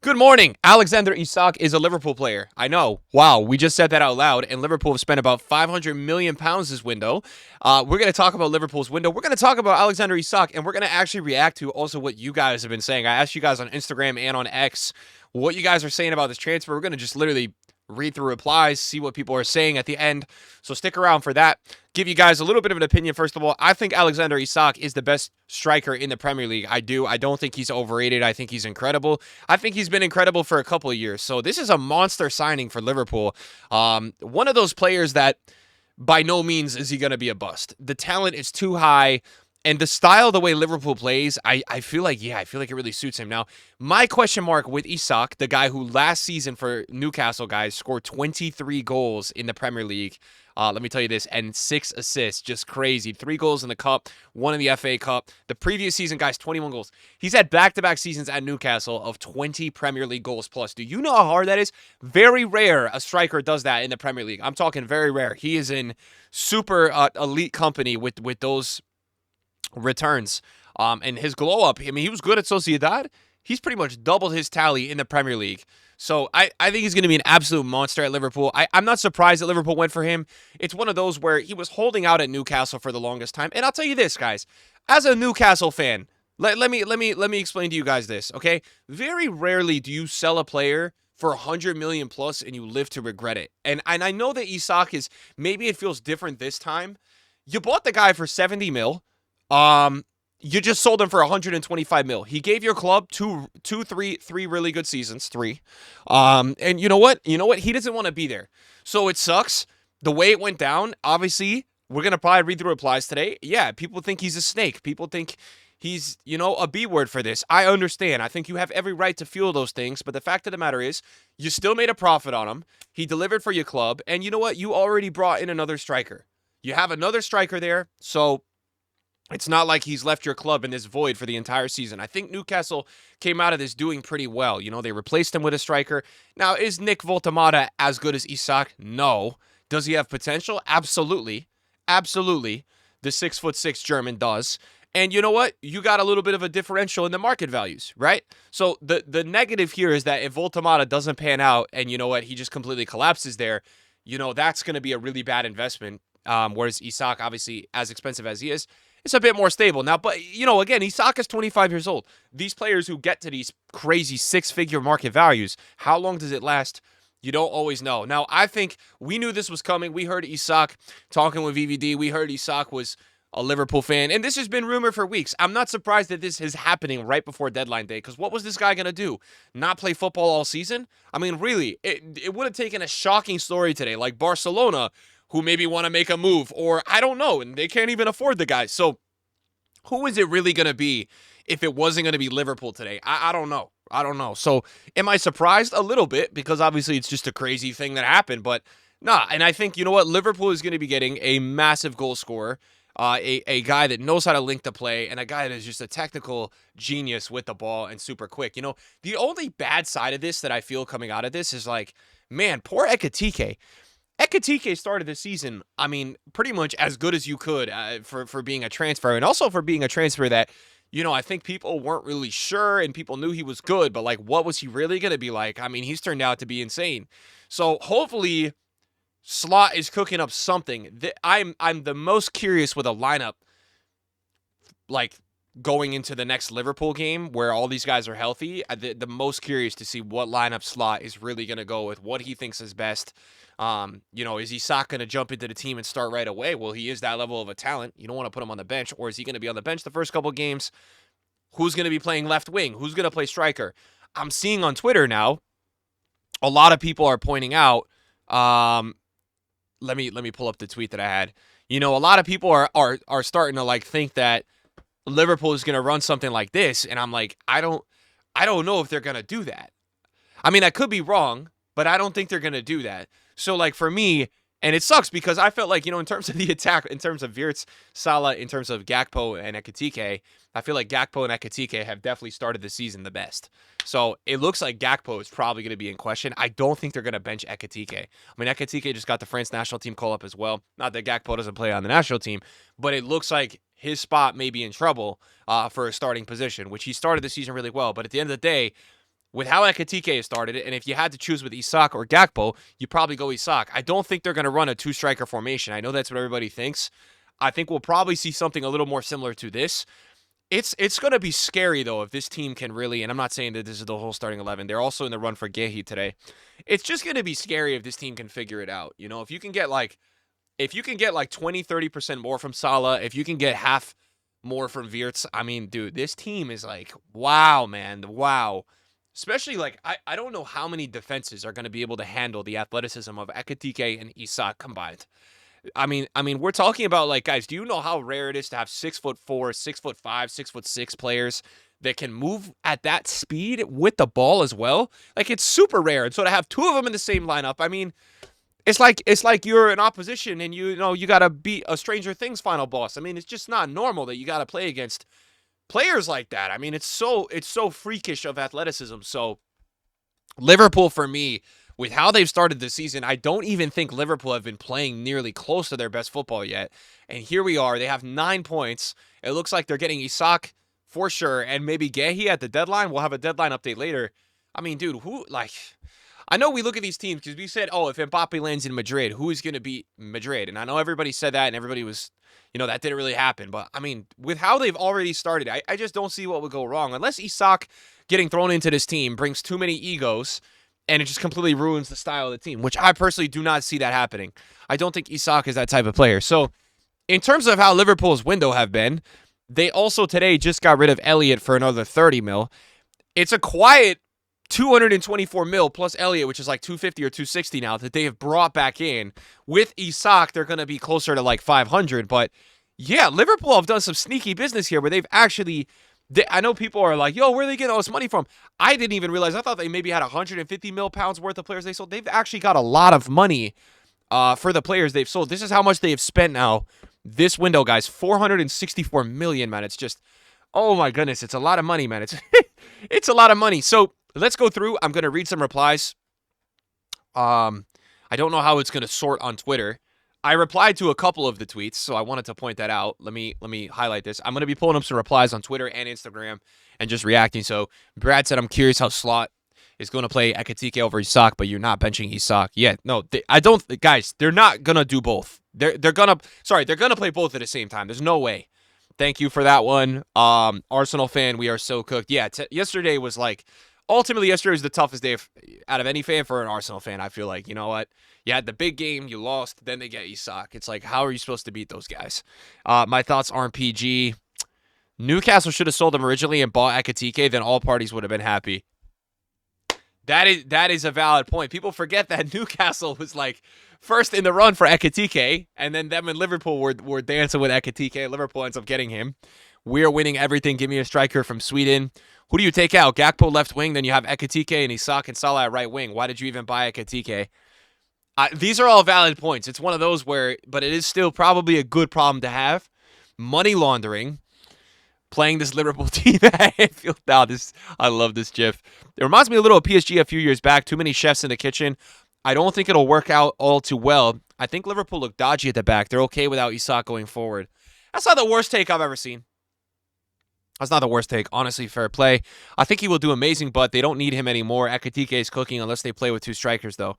Good morning. Alexander Isak is a Liverpool player. I know. Wow, we just said that out loud, and Liverpool have spent about £500 million this window. We're going to talk about Liverpool's window. We're going to talk about Alexander Isak, and we're going to actually react to also what you guys have been saying. I asked you guys on Instagram and on X what you guys are saying about this transfer. We're going to just literally read through replies, see what people are saying at the end. So stick around for that. Give you guys a little bit of an opinion. First of all, I think Alexander Isak is the best striker in the Premier League. I do. I don't think he's overrated. I think he's incredible. I think he's been incredible for a couple of years. So this is a monster signing for Liverpool. One of those players that by no means is he going to be a bust. The talent is too high. And the style, the way Liverpool plays, I feel like it really suits him. Now, my question mark with Isak, the guy who last season for Newcastle, guys, scored 23 goals in the Premier League. Let me tell you this, and 6 assists, just crazy. 3 goals in the Cup, 1 in the FA Cup. The previous season, guys, 21 goals. He's had back-to-back seasons at Newcastle of 20 Premier League goals plus. Do you know how hard that is? Very rare a striker does that in the Premier League. I'm talking very rare. He is in super elite company with those returns. And his glow up, I mean, he was good at Sociedad. He's pretty much doubled his tally in the Premier League. So I think he's going to be an absolute monster at Liverpool. I'm not surprised that Liverpool went for him. It's one of those where he was holding out at Newcastle for the longest time. And I'll tell you this, guys, as a Newcastle fan, let me explain to you guys this, okay? Very rarely do you sell a player for 100 million plus and you live to regret it. And I know that Isak is, maybe it feels different this time. You bought the guy for 70 mil. You just sold him for 125 mil. He gave your club three really good seasons, 3. And you know what? He doesn't want to be there. So it sucks. The way it went down, obviously, we're going to probably read the replies today. Yeah, people think he's a snake. People think he's, a B word for this. I understand. I think you have every right to feel those things. But the fact of the matter is, you still made a profit on him. He delivered for your club. And you know what? You already brought in another striker. You have another striker there. So it's not like he's left your club in this void for the entire season. I think Newcastle came out of this doing pretty well. They replaced him with a striker. Now, is Nick Voltamata as good as Isak? No. Does he have potential? Absolutely. Absolutely. The 6'6" German does. And you know what? You got a little bit of a differential in the market values, right? So the negative here is that if Voltamata doesn't pan out and you know what, he just completely collapses there, that's going to be a really bad investment. Whereas Isak, obviously, as expensive as he is, it's a bit more stable. Now, but, again, Isak is 25 years old. These players who get to these crazy 6-figure market values, how long does it last? You don't always know. Now, I think we knew this was coming. We heard Isak talking with VVD. We heard Isak was a Liverpool fan. And this has been rumored for weeks. I'm not surprised that this is happening right before deadline day, because what was this guy going to do? Not play football all season? I mean, really, it would have taken a shocking story today, like Barcelona, who maybe want to make a move, or I don't know, and they can't even afford the guy. So who is it really going to be if it wasn't going to be Liverpool today? I don't know. I don't know. So am I surprised? A little bit, because obviously it's just a crazy thing that happened. But nah, and I think, Liverpool is going to be getting a massive goal scorer, a guy that knows how to link the play, and a guy that is just a technical genius with the ball and super quick. The only bad side of this that I feel coming out of this is like, man, poor Ekatike. Ekatike started the season, I mean, pretty much as good as you could for being a transfer, and also for being a transfer that, I think people weren't really sure, and people knew he was good, but, like, what was he really going to be like? I mean, he's turned out to be insane. So, hopefully, Slot is cooking up something. I'm the most curious with a lineup, like, going into the next Liverpool game where all these guys are healthy. The most curious to see what lineup Slot is really going to go with, what he thinks is best. Is Isak going to jump into the team and start right away? Well, he is that level of a talent. You don't want to put him on the bench. Or is he going to be on the bench the first couple games? Who's going to be playing left wing? Who's going to play striker? I'm seeing on Twitter now, a lot of people are pointing out, let me pull up the tweet that I had. A lot of people are starting to like think that Liverpool is going to run something like this, and I'm like, I don't know if they're going to do that. I mean, I could be wrong, but I don't think they're going to do that. So, like, for me, and it sucks because I felt like, in terms of the attack, in terms of Wirtz, Salah, in terms of Gakpo and Ekatike, I feel like Gakpo and Ekatike have definitely started the season the best. So, it looks like Gakpo is probably going to be in question. I don't think they're going to bench Ekatike. I mean, Ekatike just got the France national team call-up as well. Not that Gakpo doesn't play on the national team, but it looks like his spot may be in trouble for a starting position, which he started the season really well. But at the end of the day, with how Ekitike has started it, and if you had to choose with Isak or Gakpo, you probably go Isak. I don't think they're going to run a two-striker formation. I know that's what everybody thinks. I think we'll probably see something a little more similar to this. It's going to be scary, though, if this team can really, and I'm not saying that this is the whole starting 11. They're also in the run for Gehi today. It's just going to be scary if this team can figure it out. You know, if you can get like 20, 30% more from Salah, if you can get half more from Wirtz, I mean, dude, this team is like, wow, man, wow. Especially like I don't know how many defenses are going to be able to handle the athleticism of Ekitike and Isak combined. I mean, we're talking about like, guys, do you know how rare it is to have 6'4", 6'5", 6'6" players that can move at that speed with the ball as well? Like, it's super rare. And so to have two of them in the same lineup, I mean, it's like you're in opposition and you know you got to beat a Stranger Things final boss. I mean, it's just not normal that you got to play against players like that. I mean, it's so freakish of athleticism. So Liverpool, for me, with how they've started the season, I don't even think Liverpool have been playing nearly close to their best football yet. And here we are. They have 9 points. It looks like they're getting Isak for sure, and maybe Gehi at the deadline. We'll have a deadline update later. I mean, dude, I know we look at these teams because we said, oh, if Mbappe lands in Madrid, who is going to beat Madrid? And I know everybody said that, and everybody was, that didn't really happen. But, I mean, with how they've already started, I just don't see what would go wrong. Unless Isak getting thrown into this team brings too many egos, and it just completely ruins the style of the team, which I personally do not see that happening. I don't think Isak is that type of player. So, in terms of how Liverpool's window have been, they also today just got rid of Elliott for another 30 mil. It's a quiet 224 mil plus Elliott, which is like 250 or 260 now, that they have brought back in. With Isak, they're going to be closer to like 500. But yeah, Liverpool have done some sneaky business here where they've actually, I know people are like, yo, where are they getting all this money from? I didn't even realize. I thought they maybe had 150 mil pounds worth of players they sold. They've actually got a lot of money for the players they've sold. This is how much they have spent now. This window, guys, 464 million, man. It's just, oh my goodness, it's a lot of money, man. It's a lot of money. So let's go through. I'm going to read some replies. I don't know how it's going to sort on Twitter. I replied to a couple of the tweets, so I wanted to point that out. Let me highlight this. I'm going to be pulling up some replies on Twitter and Instagram and just reacting. So Brad said, I'm curious how Slot is going to play Ekitike over Isak, but you're not benching Isak. Yeah, no, I don't, guys, they're not going to do both. They're going to play both at the same time. There's no way. Thank you for that one. Arsenal fan, we are so cooked. Yeah, yesterday was like, ultimately yesterday was the toughest day out of any fan for an Arsenal fan. I feel like, you know what? You had the big game, you lost, then they get Isak. It's like, how are you supposed to beat those guys? My thoughts aren't PG. Newcastle should have sold them originally and bought Ekitike, then all parties would have been happy. That is a valid point. People forget that Newcastle was like first in the run for Ekitike, and then them and Liverpool were dancing with Ekitike. Liverpool ends up getting him. We're winning everything. Give me a striker from Sweden. Who do you take out? Gakpo left wing, then you have Ekitike and Isak and Salah at right wing. Why did you even buy Ekitike? These are all valid points. It's one of those but it is still probably a good problem to have. Money laundering. Playing this Liverpool team at Anfield. I love this GIF. It reminds me a little of PSG a few years back. Too many chefs in the kitchen. I don't think it'll work out all too well. I think Liverpool look dodgy at the back. They're okay without Isak going forward. That's not the worst take I've ever seen. That's not the worst take. Honestly, fair play. I think he will do amazing, but they don't need him anymore. Ekitike is cooking unless they play with 2 strikers, though.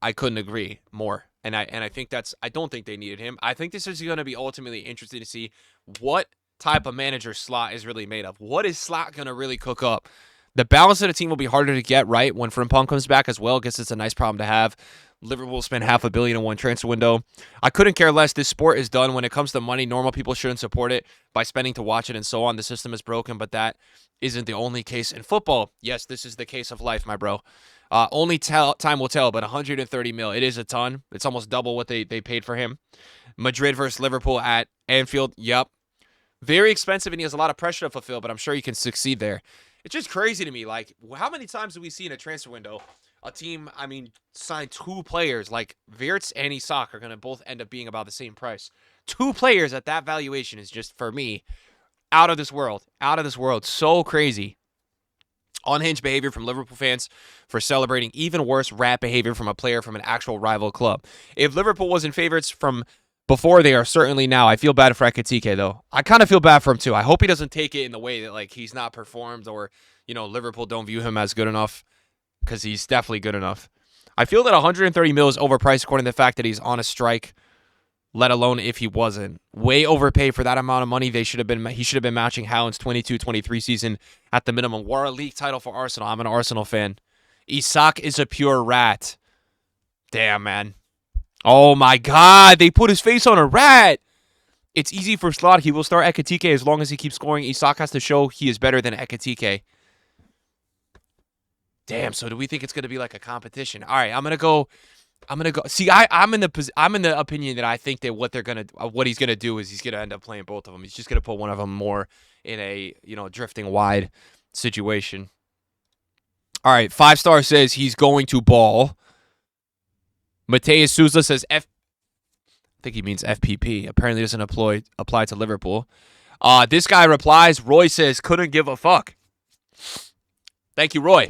I couldn't agree more. And I think I don't think they needed him. I think this is going to be ultimately interesting to see what type of manager Slot is really made of. What is Slot going to really cook up? The balance of the team will be harder to get right when Frimpong comes back as well. I guess it's a nice problem to have. Liverpool spent $500 million in one transfer window. I couldn't care less. This sport is done. When it comes to money, normal people shouldn't support it by spending to watch it and so on. The system is broken, but that isn't the only case in football. Yes, this is the case of life, my bro. Only time will tell, but 130 mil. It is a ton. It's almost double what they paid for him. Madrid versus Liverpool at Anfield. Yep. Very expensive, and he has a lot of pressure to fulfill, but I'm sure he can succeed there. It's just crazy to me. Like, how many times do we see in a transfer window a team, sign 2 players like Wirtz and Isak are going to both end up being about the same price. 2 players at that valuation is just, for me, out of this world. Out of this world. So crazy. Unhinged behavior from Liverpool fans for celebrating. Even worse, rat behavior from a player from an actual rival club. If Liverpool wasn't favorites from before, they are certainly now. I feel bad for Ekitike, though. I kind of feel bad for him, too. I hope he doesn't take it in the way that, like, he's not performed or, Liverpool don't view him as good enough because he's definitely good enough. I feel that 130 mil is overpriced according to the fact that he's on a strike, let alone if he wasn't. Way overpaid for that amount of money. He should have been matching Haaland's 22-23 season at the minimum. War a league title for Arsenal. I'm an Arsenal fan. Isak is a pure rat. Damn, man. Oh, my God. They put his face on a rat. It's easy for Slot. He will start Ekitike as long as he keeps scoring. Isak has to show he is better than Ekitike. Damn, so do we think it's going to be like a competition? All right, I'm going to go. See, I'm in the opinion that I think that what he's going to do is he's going to end up playing both of them. He's just going to put one of them more in a, drifting wide situation. All right, 5-star says he's going to ball. Mateus Souza says I think he means FPP. Apparently doesn't apply to Liverpool. This guy replies, Roy says, couldn't give a fuck. Thank you, Roy.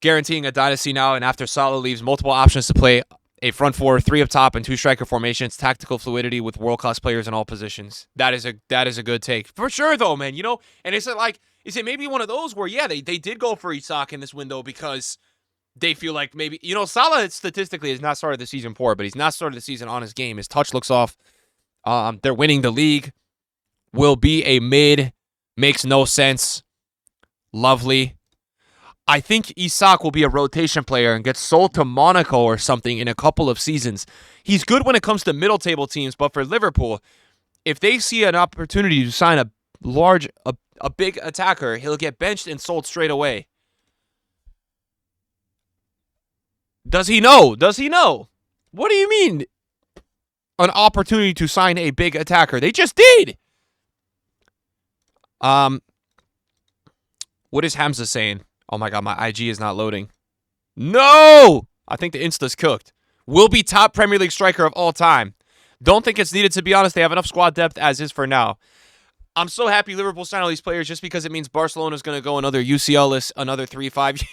Guaranteeing a dynasty now, and after Salah leaves, multiple options to play a front four, 3 up top, and 2 striker formations. Tactical fluidity with world-class players in all positions. That is a good take. For sure, though, man. And is it maybe one of those where, yeah, they did go for Isak in this window because they feel like maybe, Salah statistically has not started the season poor, but he's not started the season on his game. His touch looks off. They're winning the league. Will be a mid. Makes no sense. Lovely. I think Isak will be a rotation player and get sold to Monaco or something in a couple of seasons. He's good when it comes to middle table teams, but for Liverpool, if they see an opportunity to sign a big attacker, he'll get benched and sold straight away. Does he know? What do you mean? An opportunity to sign a big attacker. They just did. What is Hamza saying? Oh my God, my IG is not loading. No! I think the Insta's cooked. Will be top Premier League striker of all time. Don't think it's needed, to be honest. They have enough squad depth as is for now. I'm so happy Liverpool signed all these players just because it means Barcelona's going to go another UCL list, another 3-5.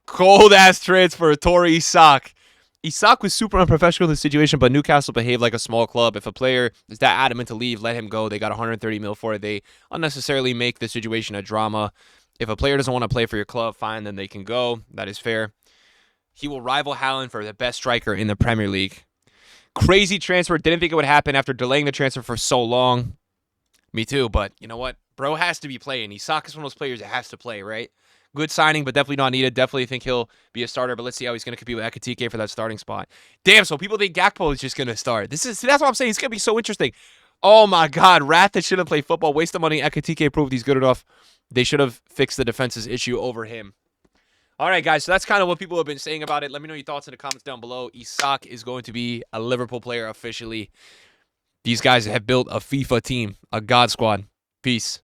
Cold-ass transfer, Tori Isak. Isak was super unprofessional in the situation, but Newcastle behaved like a small club. If a player is that adamant to leave, let him go. They got 130 mil for it. They unnecessarily make the situation a drama. If a player doesn't want to play for your club, fine, then they can go. That is fair. He will rival Haaland for the best striker in the Premier League. Crazy transfer. Didn't think it would happen after delaying the transfer for so long. Me too, but you know what? Bro has to be playing. Isak is one of those players that has to play, right? Good signing, but definitely not needed. Definitely think he'll be a starter, but let's see how he's going to compete with Ekitike for that starting spot. Damn, so people think Gakpo is just going to start. That's what I'm saying. It's going to be so interesting. Oh, my God. Rat that shouldn't play football. Waste of money. Ekitike proved he's good enough. They should have fixed the defense's issue over him. All right, guys, so that's kind of what people have been saying about it. Let me know your thoughts in the comments down below. Isak is going to be a Liverpool player officially. These guys have built a FIFA team, a God squad. Peace.